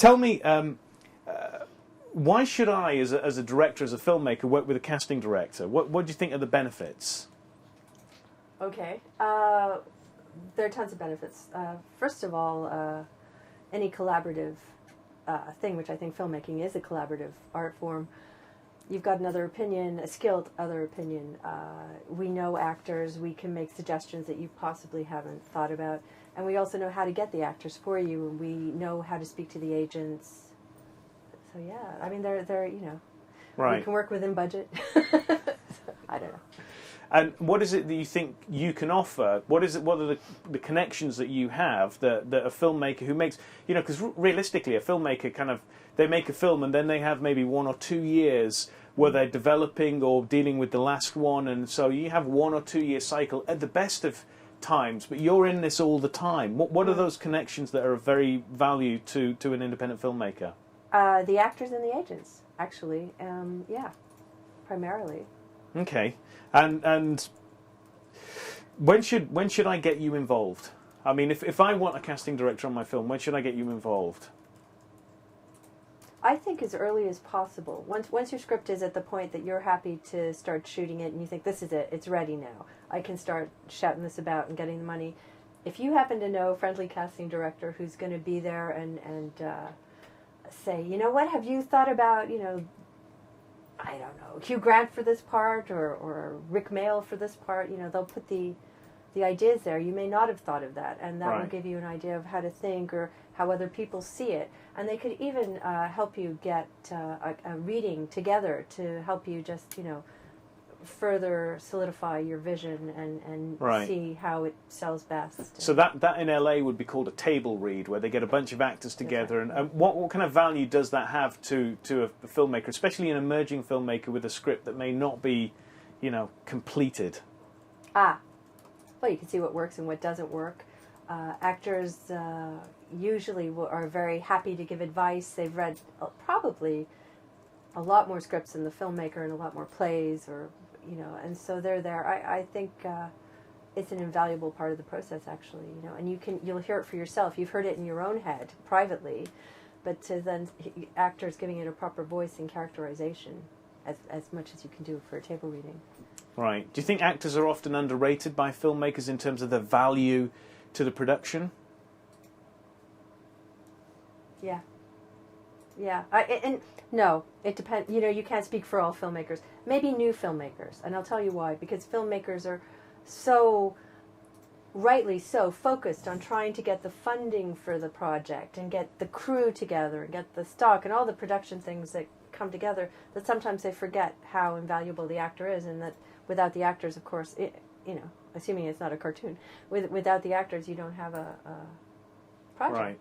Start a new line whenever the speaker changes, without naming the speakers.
Tell me, why should I, as a director, as a filmmaker, work with a casting director? What do you think are the benefits?
Okay. There are tons of benefits. First of all, any collaborative thing, which I think filmmaking is a collaborative art form, you've got another opinion, a skilled other opinion. We know actors, we can make suggestions that you possibly haven't thought about, and we also know how to get the actors for you, and we know how to speak to the agents. So yeah, I mean, they're you know,
right.
We can work within budget. I don't know.
And what is it that you think you can offer? What is it? What are the connections that you have that a filmmaker who makes, you know, because realistically, a filmmaker they make a film and then they have maybe 1 or 2 years where they're developing or dealing with the last one, and so you have 1 or 2 year cycle at the best of times, but you're in this all the time. What are those connections that are of very value to an independent filmmaker?
The actors and the agents, actually. Yeah, primarily.
Okay, and when should I get you involved? I mean, if I want a casting director on my film, when should I get you involved?
I think as early as possible. Once your script is at the point that you're happy to start shooting it and you think, this is it, it's ready now, I can start shouting this about and getting the money. If you happen to know a friendly casting director who's going to be there and say, you know what, have you thought about, you know, I don't know, Hugh Grant for this part or Rick Mayall for this part, you know, they'll put the ideas there. You may not have thought of that, and that will give you an idea of how to think or how other people see it. And they could even help you get a reading together to help you just, you know, further solidify your vision and see how it sells best.
So that in LA would be called a table read, where they get a bunch of actors together. And what kind of value does that have to a filmmaker, especially an emerging filmmaker with a script that may not be, you know, completed?
Well, you can see what works and what doesn't work. Actors usually are very happy to give advice. They've read probably a lot more scripts than the filmmaker and a lot more plays, or you know, and so they're there. I think it's an invaluable part of the process, actually. You know, and you'll hear it for yourself. You've heard it in your own head privately, but to then actors giving it a proper voice and characterization, as much as you can do for a table reading. Right.
Do you think actors are often underrated by filmmakers in terms of their value to the production?
Yeah. Yeah. And no, it depends. You know, you can't speak for all filmmakers. Maybe new filmmakers, and I'll tell you why. Because filmmakers are so, rightly so, focused on trying to get the funding for the project and get the crew together and get the stock and all the production things that come together, that sometimes they forget how invaluable the actor is, and that without the actors, of course, you know, assuming it's not a cartoon, without the actors, you don't have a project.
Right.